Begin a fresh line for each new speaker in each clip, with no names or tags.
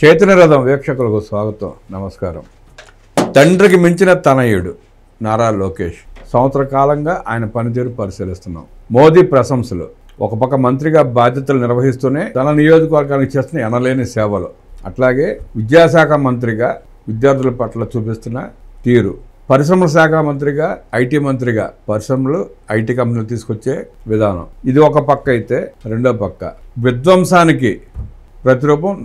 చైతన్య రథం వీక్షకులకు స్వాగతం, నమస్కారం. తండ్రికి మించిన తనయుడు నారా లోకేష్. సంవత్సర కాలంగా ఆయన పనితీరు పరిశీలిస్తున్నాం. మోదీ ప్రశంసలు. ఒక పక్క మంత్రిగా బాధ్యతలు నిర్వహిస్తూనే తన నియోజకవర్గానికి చేస్తున్న ఎనలేని సేవలు, అట్లాగే విద్యాశాఖ మంత్రిగా విద్యార్థుల పట్ల చూపిస్తున్న తీరు, పరిశ్రమల శాఖ మంత్రిగా ఐటీ మంత్రిగా పరిశ్రమలు ఐటీ కంపెనీలు తీసుకొచ్చే విధానం. ఇది ఒక పక్క అయితే, రెండో పక్క విధ్వంసానికి ప్రతిరూపం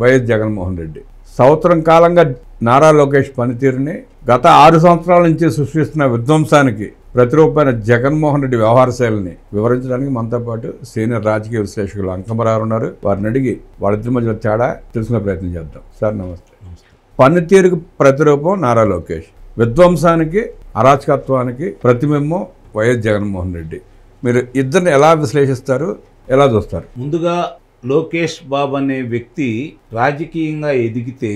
వైఎస్ జగన్మోహన్ రెడ్డి. సంవత్సరం కాలంగా నారా లోకేష్ పనితీరుని, గత 6 సంవత్సరాల నుంచి సృష్టిస్తున్న విధ్వంసానికి ప్రతిరూపమైన జగన్మోహన్ రెడ్డి వ్యవహార శైలిని వివరించడానికి మనతో పాటు సీనియర్ రాజకీయ విశ్లేషకులు అంకమరావు ఉన్నారు. వారిని అడిగి వాళ్ళిద్దరి మధ్య తేడా తెలుసుకునే ప్రయత్నం చేద్దాం. సార్ నమస్తే. పనితీరుకు ప్రతిరూపం నారా లోకేష్, విధ్వంసానికి అరాచకత్వానికి ప్రతిబింబం వైఎస్ జగన్మోహన్ రెడ్డి. మీరు ఇద్దరిని ఎలా విశ్లేషిస్తారు, ఎలా చూస్తారు?
ముందుగా లోకేష్ బాబు అనే వ్యక్తి రాజకీయంగా ఎదిగితే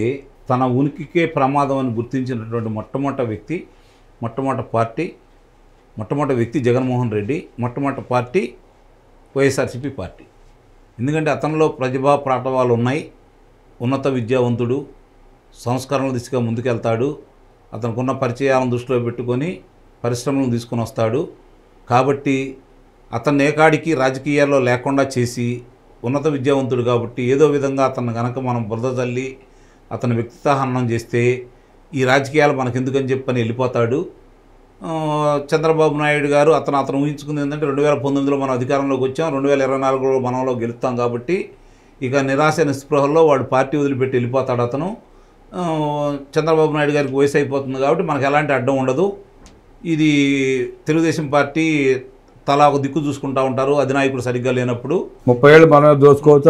తన ఉనికికే ప్రమాదం అని గుర్తించినటువంటి మొట్టమొదటి వ్యక్తి జగన్మోహన్ రెడ్డి. మొట్టమొదటి పార్టీ వైఎస్ఆర్సీపీ పార్టీ. ఎందుకంటే అతనిలో ప్రతిభా పాటవాలు ఉన్నాయి. ఉన్నత విద్యావంతుడు, సంస్కరణల దిశగా ముందుకెళ్తాడు. అతనికున్న పరిచయాలను దృష్టిలో పెట్టుకొని పరిశ్రమలను తీసుకొని వస్తాడు. కాబట్టి అతన్ని ఏకాడికి రాజకీయాల్లో లేకుండా చేసి, ఉన్నత విద్యావంతుడు కాబట్టి ఏదో విధంగా అతను కనుక మనం బురద తల్లి అతని వ్యక్తిత్వ హననం చేస్తే ఈ రాజకీయాలు మనకెందుకని చెప్పని వెళ్ళిపోతాడు. చంద్రబాబు నాయుడు గారు అతను ఊహించుకుంది ఏంటంటే 2019లో మనం అధికారంలోకి వచ్చాం, 2024లో మనంలో గెలుస్తాం కాబట్టి ఇక నిరాశ నిస్పృహల్లో వాడు పార్టీ వదిలిపెట్టి వెళ్ళిపోతాడు. అతను చంద్రబాబు నాయుడు గారికి వయసు అయిపోతుంది కాబట్టి మనకు ఎలాంటి అడ్డం ఉండదు. ఇది తెలుగుదేశం పార్టీ తలా ఒక దిక్కు చూసుకుంటూ ఉంటారు. అధినాయకుడు సరిగ్గా లేనప్పుడు
30 ఏళ్ళు మనమే దోచుకోవచ్చు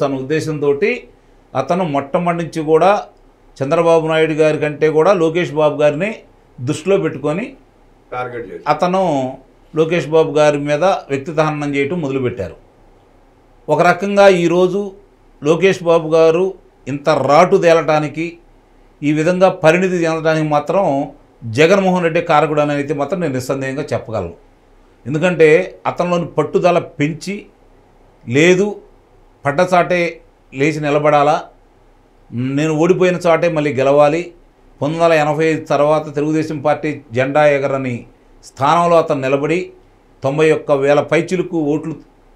అనే ఉద్దేశంతో అతను మొట్టమొదటి నుంచి కూడా చంద్రబాబు నాయుడు గారి కంటే కూడా లోకేష్ బాబు గారిని దృష్టిలో పెట్టుకొని అతను లోకేష్ బాబు గారి మీద వ్యక్తిత్వ హననం చేయటం మొదలుపెట్టారు. ఒక రకంగా ఈరోజు లోకేష్ బాబు గారు ఇంత రాటు తేలటానికి, ఈ విధంగా పరిణితి చెందడానికి మాత్రం జగన్మోహన్ రెడ్డి కారకుడు అని అయితే మాత్రం నేను నిస్సందేహంగా చెప్పగలను. ఎందుకంటే అతనిలోని పట్టుదల పెంచి, లేదు పడ్డచాటే లేచి నిలబడాలా, నేను ఓడిపోయిన చాటే మళ్ళీ గెలవాలి, 1985 తర్వాత తెలుగుదేశం పార్టీ జెండా ఎగరని స్థానంలో అతను నిలబడి 91,000 పైచిలుకు ఓట్లు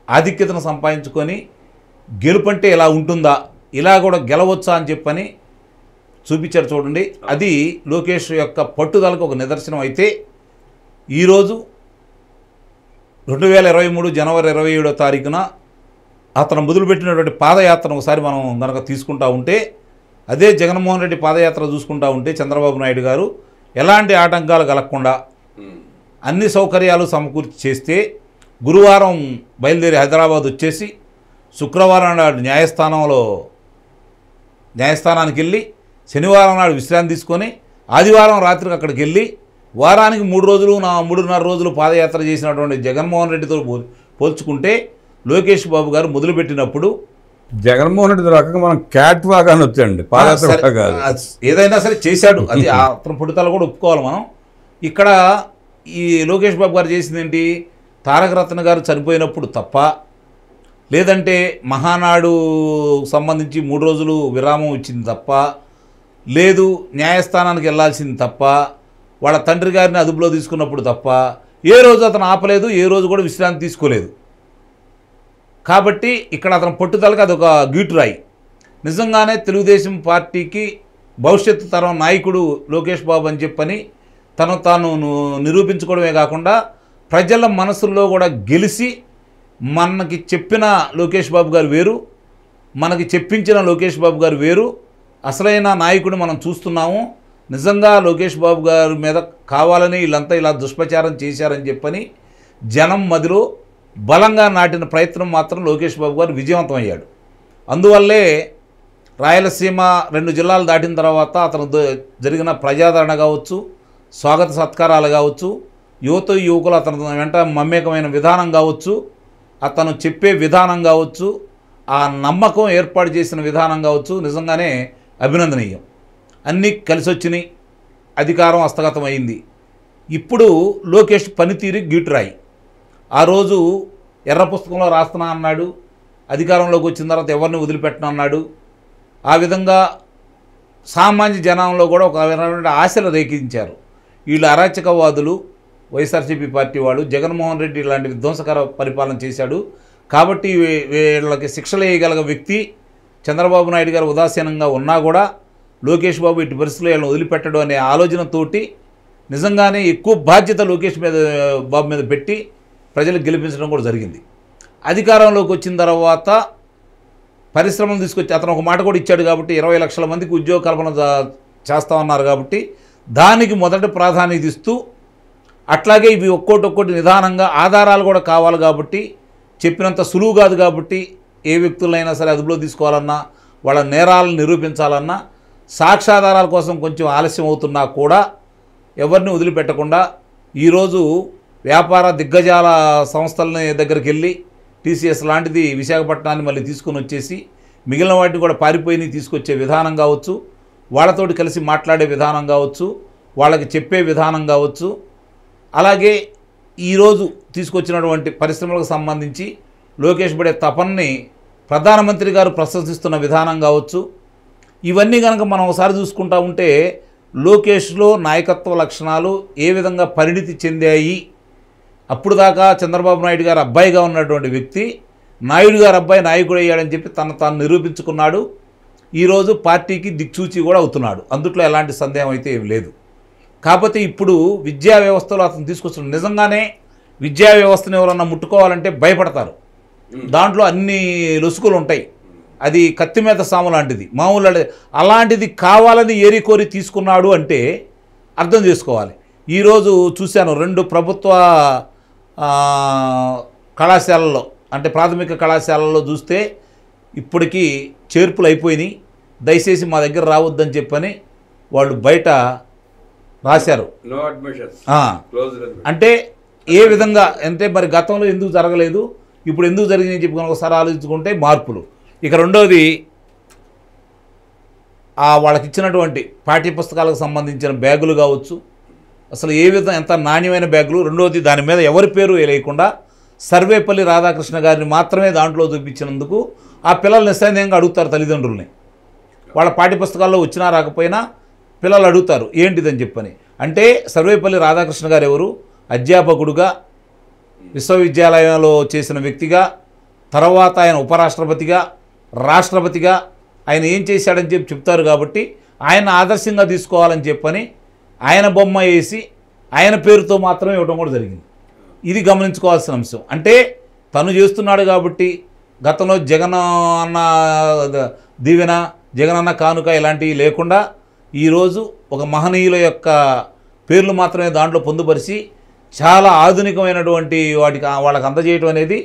ఆధిక్యతను సంపాదించుకొని గెలుపంటే ఇలా ఉంటుందా, ఇలా కూడా గెలవచ్చా అని చెప్పని చూపించారు. చూడండి, అది లోకేష్ యొక్క పట్టుదలకు ఒక నిదర్శనం. అయితే ఈరోజు 2023 జనవరి 27వ తారీఖున అతను మొదలుపెట్టినటువంటి పాదయాత్రను ఒకసారి మనం కనుక తీసుకుంటా ఉంటే, అదే జగన్మోహన్ రెడ్డి పాదయాత్ర చూసుకుంటా ఉంటే చంద్రబాబు నాయుడు గారు ఎలాంటి ఆటంకాలు కలగకుండా అన్ని సౌకర్యాలు సమకూర్చి చేస్తే, గురువారం బయలుదేరి హైదరాబాద్ వచ్చేసి శుక్రవారం నాడు న్యాయస్థానానికి వెళ్ళి, శనివారం నాడు విశ్రాంతి తీసుకొని ఆదివారం రాత్రికి అక్కడికి వెళ్ళి వారానికి 3.5 రోజులు పాదయాత్ర చేసినటువంటి జగన్మోహన్ రెడ్డితో పోల్చుకుంటే లోకేష్ బాబు గారు మొదలుపెట్టినప్పుడు
జగన్మోహన్ రెడ్డి రకంగా మనం క్యాట్ వాక్ అని వచ్చండి,
ఏదైనా సరే చేశాడు. అది అతను పుట్టుదల కూడా ఒప్పుకోవాలి మనం. ఇక్కడ ఈ లోకేష్ బాబు గారు చేసింది ఏంటి, తారక రత్న గారు చనిపోయినప్పుడు తప్ప, లేదంటే మహానాడు సంబంధించి 3 రోజులు విరామం ఇచ్చింది తప్ప, లేదు న్యాయస్థానానికి వెళ్ళాల్సింది తప్ప, వాళ్ళ తండ్రి గారిని అదుపులో తీసుకున్నప్పుడు తప్ప ఏ రోజు అతను ఆపలేదు, ఏ రోజు కూడా విశ్రాంతి తీసుకోలేదు. కాబట్టి ఇక్కడ అతను పట్టుదలకి అదొక గీటురాయి. నిజంగానే తెలుగుదేశం పార్టీకి భవిష్యత్తు తరం నాయకుడు లోకేష్ బాబు అని చెప్పని తాను నిరూపించుకోవడమే కాకుండా ప్రజల మనసుల్లో కూడా గెలిచి మనకి చెప్పిన లోకేష్ బాబు గారు వేరు, మనకి చెప్పించిన లోకేష్ బాబు గారు వేరు, అసలైన నాయకుడు మనం చూస్తున్నాము. నిజంగా లోకేష్ బాబు గారి మీద కావాలని వీళ్ళంతా ఇలా దుష్ప్రచారం చేశారని చెప్పని జనం మదిలో బలంగా నాటిన ప్రయత్నం మాత్రం లోకేష్ బాబు గారు విజయవంతం అయ్యాడు. అందువల్లే రాయలసీమ 2 జిల్లాలు దాటిన తర్వాత అతను జరిగిన ప్రజాదరణ కావచ్చు, స్వాగత సత్కారాలు కావచ్చు, యువకులు అతను వెంట మమేకమైన విధానం కావచ్చు, అతను చెప్పే విధానం కావచ్చు, ఆ నమ్మకం ఏర్పాటు చేసిన విధానం కావచ్చు, నిజంగానే అభినందనీయం. అన్నీ కలిసి వచ్చినాయి, అధికారం హస్తగతం అయింది. ఇప్పుడు లోకేష్ పనితీరు గీటురాయి. ఆ రోజు ఎర్ర పుస్తకంలో రాస్తున్నా అన్నాడు, అధికారంలోకి వచ్చిన తర్వాత ఎవరిని వదిలిపెట్టనన్నాడు. ఆ విధంగా సామాన్య జనంలో కూడా ఒక విధమైన ఆశలు రేకించారు. వీళ్ళు అరాచకవాదులు, వైఎస్ఆర్సీపీ పార్టీ వాళ్ళు, జగన్మోహన్ రెడ్డి ఇలాంటి విధ్వంసకర పరిపాలన చేశాడు కాబట్టి వీళ్ళకి శిక్షలు వేయగలిగే వ్యక్తి చంద్రబాబు నాయుడు గారు ఉదాసీనంగా ఉన్నా కూడా లోకేష్ బాబు ఇటు పరిస్థితుల్లో వీళ్ళని వదిలిపెట్టడు అనే ఆలోచనతోటి నిజంగానే ఎక్కువ బాధ్యత లోకేష్ బాబు మీద పెట్టి ప్రజలకు గెలిపించడం కూడా జరిగింది. అధికారంలోకి వచ్చిన తర్వాత పరిశ్రమలు తీసుకొచ్చి అతను ఒక మాట కూడా ఇచ్చాడు కాబట్టి 20 లక్షల మందికి ఉద్యోగ కల్పన చేస్తామన్నారు కాబట్టి దానికి మొదటి ప్రాధాన్యత ఇస్తూ, అట్లాగే ఇవి ఒక్కోటి నిదానంగా ఆధారాలు కూడా కావాలి కాబట్టి చెప్పినంత సులువు కాదు కాబట్టి ఏ వ్యక్తులైనా సరే అదుపులో తీసుకోవాలన్నా వాళ్ళ నేరాలను నిరూపించాలన్నా సాక్ష్యాధారాల కోసం కొంచెం ఆలస్యం అవుతున్నా కూడా ఎవరిని వదిలిపెట్టకుండా ఈరోజు వ్యాపార దిగ్గజాల సంస్థలని దగ్గరికి వెళ్ళి టీసీఎస్ లాంటిది విశాఖపట్నాన్ని మళ్ళీ తీసుకొని వచ్చేసి మిగిలిన వాటిని కూడా పారిపోయి తీసుకొచ్చే విధానం కావచ్చు, వాళ్ళతోటి కలిసి మాట్లాడే విధానం కావచ్చు, వాళ్ళకి చెప్పే విధానం కావచ్చు, అలాగే ఈరోజు తీసుకొచ్చినటువంటి పరిశ్రమలకు సంబంధించి లోకేష్ పడే తపనని ప్రధానమంత్రి గారు ప్రశంసిస్తున్న విధానం కావచ్చు, ఇవన్నీ కనుక మనం ఒకసారి చూసుకుంటా ఉంటే లోకేష్లో నాయకత్వ లక్షణాలు ఏ విధంగా పరిణితి చెందాయి. అప్పుడు దాకా చంద్రబాబు నాయుడు గారు అబ్బాయిగా ఉన్నటువంటి వ్యక్తి నాయుడు గారు అబ్బాయి నాయకుడు అయ్యాడని చెప్పి తాను నిరూపించుకున్నాడు. ఈరోజు పార్టీకి దిక్సూచి కూడా అవుతున్నాడు. అందుట్లో ఎలాంటి సందేహం అయితే ఏం లేదు. కాకపోతే ఇప్పుడు విద్యా వ్యవస్థలో అతను తీసుకొస్తున్నాడు. నిజంగానే విద్యా వ్యవస్థను ఎవరన్నా ముట్టుకోవాలంటే భయపడతారు. దాంట్లో అన్ని లొసుకులు ఉంటాయి. అది కత్తి మీద సాము లాంటిది, మామూలు అలాంటిది కావాలని ఏరి కోరి తీసుకున్నాడు అంటే అర్థం చేసుకోవాలి. ఈరోజు చూశాను 2 ప్రభుత్వ కళాశాలల్లో, అంటే ప్రాథమిక కళాశాలల్లో చూస్తే ఇప్పటికీ చేర్పులు అయిపోయినాయి, దయచేసి మా దగ్గర రావద్దని చెప్పని వాళ్ళు బయట రాశారు. అంటే ఏ విధంగా అంటే మరి గతంలో ఎందుకు జరగలేదు, ఇప్పుడు ఎందుకు జరిగిందని చెప్పి ఒకసారి ఆలోచించుకుంటే మార్పులు. ఇక రెండోది వాళ్ళకి ఇచ్చినటువంటి పాఠ్యపుస్తకాలకు సంబంధించిన బ్యాగులు కావచ్చు, అసలు ఏ విధంగా ఎంత నాణ్యమైన బ్యాగులు. రెండోది దాని మీద ఎవరి పేరు వేయకుండా సర్వేపల్లి రాధాకృష్ణ గారిని మాత్రమే దాంట్లో చూపించినందుకు ఆ పిల్లలు నిస్సందేహంగా అడుగుతారు తల్లిదండ్రుల్ని. వాళ్ళ పాఠ్యపుస్తకాల్లో వచ్చినా రాకపోయినా పిల్లలు అడుగుతారు ఏంటిదని చెప్పని. అంటే సర్వేపల్లి రాధాకృష్ణ గారు ఎవరు? అధ్యాపకుడుగా, విశ్వవిద్యాలయంలో చేసిన వ్యక్తిగా, తర్వాత ఆయన ఉపరాష్ట్రపతిగా, రాష్ట్రపతిగా ఆయన ఏం చేశాడని చెప్పి చెప్తారు కాబట్టి ఆయన ఆదర్శంగా తీసుకోవాలని చెప్పని ఆయన బొమ్మ వేసి ఆయన పేరుతో మాత్రమే ఇవ్వడం కూడా జరిగింది. ఇది గమనించుకోవాల్సిన అంశం. అంటే తను చేస్తున్నాడు కాబట్టి గతంలో జగన్ అన్న దీవెన, జగనన్న కానుక ఇలాంటివి లేకుండా ఈరోజు ఒక మహనీయుల యొక్క పేర్లు మాత్రమే దాంట్లో పొందుపరిచి చాలా ఆధునికమైనటువంటి వాళ్ళకి అందజేయటం అనేది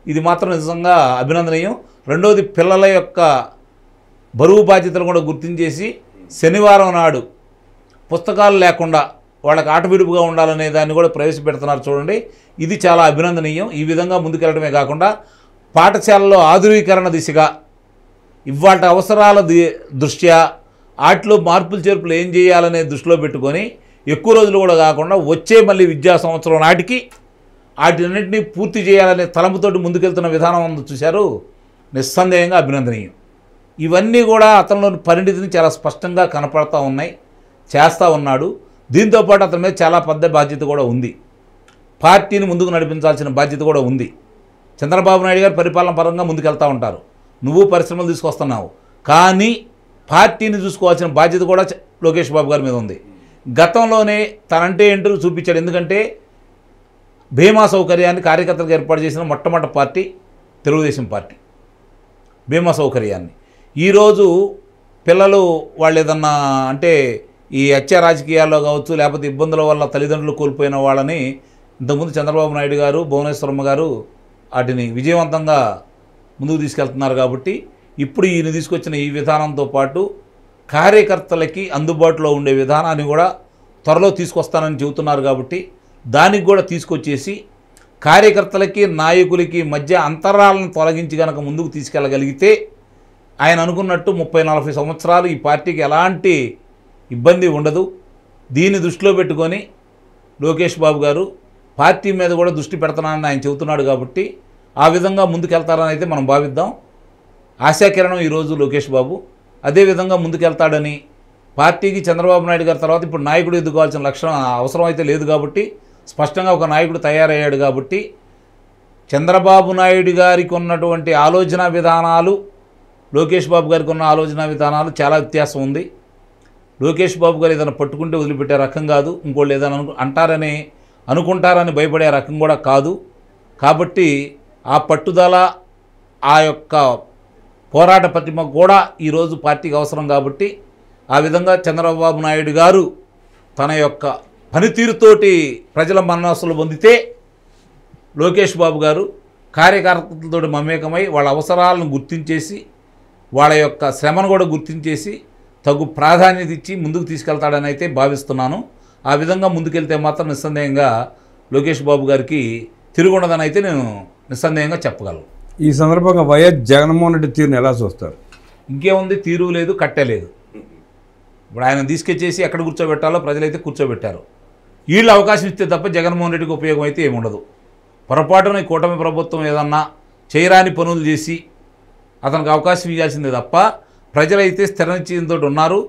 ఇది మాత్రం నిజంగా అభినందనీయం. రెండోది పిల్లల యొక్క బరువు బాధ్యతలు కూడా గుర్తించేసి శనివారం నాడు పుస్తకాలు లేకుండా వాళ్ళకి ఆట విడుపుగా ఉండాలనే దాన్ని కూడా ప్రవేశపెడుతున్నారు చూడండి. ఇది చాలా అభినందనీయం. ఈ విధంగా ముందుకెళ్ళడమే కాకుండా పాఠశాలలో ఆధునీకరణ దిశగా ఇవాటి అవసరాల దృష్ట్యా వాటిలో మార్పులు చేర్పులు ఏం చేయాలనే దృష్టిలో పెట్టుకొని ఎక్కువ రోజులు కూడా కాకుండా వచ్చే మళ్ళీ విద్యా సంవత్సరం నాటికి వాటిన్నింటినీ పూర్తి చేయాలనే తలంపుతోటి ముందుకెళ్తున్న విధానం ఉంది చూశారు, నిస్సందేహంగా అభినందనీయం. ఇవన్నీ కూడా అతనిలోని పరిణితిని చాలా స్పష్టంగా కనపడతా ఉన్నాయి, చేస్తూ ఉన్నాడు. దీంతోపాటు అతని మీద చాలా పెద్ద బాధ్యత కూడా ఉంది. పార్టీని ముందుకు నడిపించాల్సిన బాధ్యత కూడా ఉంది. చంద్రబాబు నాయుడు గారు పరిపాలన పరంగా ముందుకెళ్తూ ఉంటారు, నువ్వు పరిశ్రమలు తీసుకొస్తున్నావు, కానీ పార్టీని చూసుకోవాల్సిన బాధ్యత కూడా లోకేష్ బాబు గారి మీద ఉంది. గతంలోనే తనంటే ఏంటో చూపించాడు. ఎందుకంటే బీమా సౌకర్యాన్ని కార్యకర్తలకు ఏర్పాటు చేసిన మొట్టమొదటి పార్టీ తెలుగుదేశం పార్టీ. బీమా సౌకర్యాన్ని ఈరోజు పిల్లలు వాళ్ళు ఏదన్నా అంటే ఈ హత్య రాజకీయాల్లో కావచ్చు, లేకపోతే ఇబ్బందుల వల్ల తల్లిదండ్రులు కోల్పోయిన వాళ్ళని ఇంతకుముందు చంద్రబాబు నాయుడు గారు, భువనేశ్వరమ్మ గారు వాటిని విజయవంతంగా ముందుకు తీసుకెళ్తున్నారు. కాబట్టి ఇప్పుడు ఈయన తీసుకొచ్చిన ఈ విధానంతో పాటు కార్యకర్తలకి అందుబాటులో ఉండే విధానాన్ని కూడా త్వరలో తీసుకొస్తానని చెబుతున్నారు. కాబట్టి దానికి కూడా తీసుకొచ్చేసి కార్యకర్తలకి నాయకులకి మధ్య అంతరాలను తొలగించి కనుక ముందుకు తీసుకెళ్ళగలిగితే ఆయన అనుకున్నట్టు 30-40 సంవత్సరాలు ఈ పార్టీకి ఎలాంటి ఇబ్బంది ఉండదు. దీన్ని దృష్టిలో పెట్టుకొని లోకేష్ బాబు గారు పార్టీ మీద కూడా దృష్టి పెడతానని ఆయన చెబుతున్నాడు. కాబట్టి ఆ విధంగా ముందుకెళ్తారని అయితే మనం భావిద్దాం. ఆశాకిరణం ఈరోజు లోకేష్ బాబు అదేవిధంగా ముందుకెళ్తాడని, పార్టీకి చంద్రబాబు నాయుడు గారి తర్వాత ఇప్పుడు నాయకుడు ఎదుర్కోవాల్సిన లక్షణం అవసరం అయితే లేదు కాబట్టి, స్పష్టంగా ఒక నాయకుడు తయారయ్యాడు కాబట్టి, చంద్రబాబు నాయుడు గారికి ఉన్నటువంటి ఆలోచన విధానాలు లోకేష్ బాబు గారికి ఉన్న ఆలోచన విధానాలు చాలా వ్యత్యాసం ఉంది. లోకేష్ బాబు గారు ఏదైనా పట్టుకుంటే వదిలిపెట్టే రకం కాదు, ఇంకోళ్ళు ఏదైనా అంటారని అనుకుంటారని భయపడే రకం కూడా కాదు. కాబట్టి ఆ పట్టుదల, ఆ యొక్క పోరాట పటిమ కూడా ఈరోజు పార్టీకి అవసరం. కాబట్టి ఆ విధంగా చంద్రబాబు నాయుడు గారు తన యొక్క పనితీరుతోటి ప్రజల మనస్సులు పొందితే, లోకేష్ బాబు గారు కార్యకర్తలతో మమేకమై వాళ్ళ అవసరాలను గుర్తించేసి, వాళ్ళ యొక్క శ్రమను కూడా గుర్తించేసి తగు ప్రాధాన్యత ఇచ్చి ముందుకు తీసుకెళ్తాడని అయితే భావిస్తున్నాను. ఆ విధంగా ముందుకెళ్తే మాత్రం నిస్సందేహంగా లోకేష్ బాబు గారికి తిరుగుండదని అయితే నేను నిస్సందేహంగా చెప్పగలను.
ఈ సందర్భంగా వైఎస్ జగన్మోహన్ రెడ్డి తీరుని ఎలా చూస్తారు?
ఇంకేముంది, తీరు లేదు, కట్టలేదు. ఇప్పుడు ఆయన తీసుకొచ్చేసి ఎక్కడ కూర్చోబెట్టాలో ప్రజలైతే కూర్చోబెట్టారు. వీళ్ళు అవకాశం ఇస్తే తప్ప జగన్మోహన్ రెడ్డికి ఉపయోగం అయితే ఏముండదు. పొరపాటున ఈ కూటమి ప్రభుత్వం ఏదన్నా చేయరాని పనులు చేసి అతనికి అవకాశం ఇవ్వాల్సిందే తప్ప, ప్రజలైతే స్థిర నిశ్చయంతో ఉన్నారు.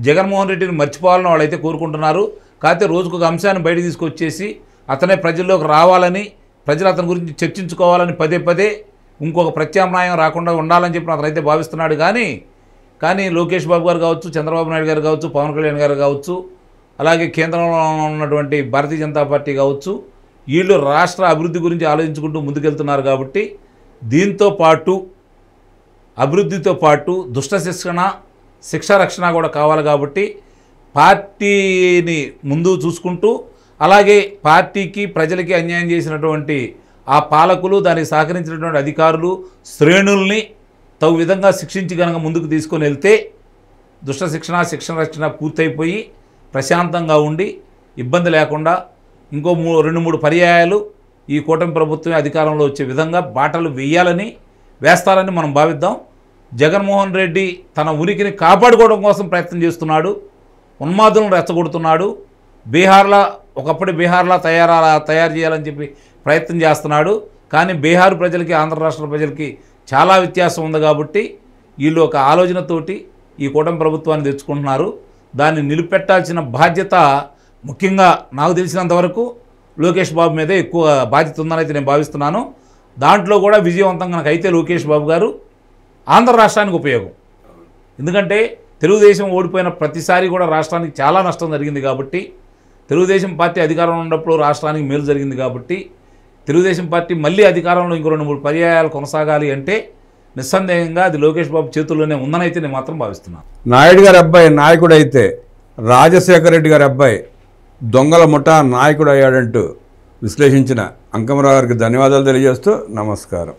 జగన్మోహన్ రెడ్డిని మర్చిపోవాలని వాళ్ళైతే కోరుకుంటున్నారు. కాకపోతే రోజుకు ఒక అంశాన్ని బయట తీసుకొచ్చేసి అతనే ప్రజల్లోకి రావాలని, ప్రజలు అతని గురించి చర్చించుకోవాలని పదే పదే ఇంకొక ప్రత్యామ్నాయం రాకుండా ఉండాలని చెప్పి అతనైతే భావిస్తున్నాడు. కానీ లోకేష్ బాబు గారు కావచ్చు, చంద్రబాబు నాయుడు గారు కావచ్చు, పవన్ కళ్యాణ్ గారు కావచ్చు, అలాగే కేంద్రంలో ఉన్నటువంటి భారతీయ జనతా పార్టీ కావచ్చు, వీళ్ళు రాష్ట్ర అభివృద్ధి గురించి ఆలోచించుకుంటూ ముందుకెళ్తున్నారు. కాబట్టి దీంతో పాటు అభివృద్ధితో పాటు దుష్ట శిక్ష రక్షణ కూడా కావాలి. కాబట్టి పార్టీని ముందు చూసుకుంటూ, అలాగే పార్టీకి ప్రజలకి అన్యాయం చేసినటువంటి ఆ పాలకులు, దానికి సహకరించినటువంటి అధికారులు, శ్రేణుల్ని తగు విధంగా శిక్షించి కనుక ముందుకు తీసుకొని వెళ్తే దుష్ట శిక్షణ రక్షణ పూర్తయిపోయి ప్రశాంతంగా ఉండి ఇబ్బంది లేకుండా ఇంకో 2-3 పర్యాయాలు ఈ కూటమి ప్రభుత్వం అధికారంలో వచ్చే విధంగా బాటలు వేస్తారని మనం భావిద్దాం. జగన్మోహన్ రెడ్డి తన ఉనికిని కాపాడుకోవడం కోసం ప్రయత్నం చేస్తున్నాడు, ఉన్మాదులను రెచ్చగొడుతున్నాడు. ఒకప్పుడు బీహార్లా తయారు చేయాలని చెప్పి ప్రయత్నం చేస్తున్నాడు. కానీ బీహార్ ప్రజలకి, ఆంధ్ర రాష్ట్ర ప్రజలకి చాలా వ్యత్యాసం ఉంది. కాబట్టి వీళ్ళు ఒక ఆలోచనతోటి ఈ కూటమి ప్రభుత్వాన్ని తెచ్చుకుంటున్నారు. దాన్ని నిలబెట్టాల్సిన బాధ్యత ముఖ్యంగా నాకు తెలిసినంతవరకు లోకేష్ బాబు మీదే ఎక్కువ బాధ్యత ఉందని అయితే నేను భావిస్తున్నాను. దాంట్లో కూడా విజయవంతంగా అయితే లోకేష్ బాబు గారు ఆంధ్ర రాష్ట్రానికి ఉపయోగం. ఎందుకంటే తెలుగుదేశం ఓడిపోయిన ప్రతిసారి కూడా రాష్ట్రానికి చాలా నష్టం జరిగింది. కాబట్టి తెలుగుదేశం పార్టీ అధికారంలో ఉన్నప్పుడు రాష్ట్రానికి మేలు జరిగింది. కాబట్టి తెలుగుదేశం పార్టీ మళ్ళీ అధికారంలో ఇంకో 2-3 పర్యాయాలు కొనసాగాలి అంటే నిస్సందేహంగా అది లోకేష్ బాబు చేతుల్లోనే ఉందని అయితే నేను మాత్రం భావిస్తున్నాను.
నాయుడు గారి అబ్బాయి నాయకుడు అయితే రాజశేఖర రెడ్డి గారి అబ్బాయి దొంగల ముఠా నాయకుడు అయ్యాడంటూ విశ్లేషించిన అంకమరావు గారికి ధన్యవాదాలు తెలియజేస్తూ నమస్కారం.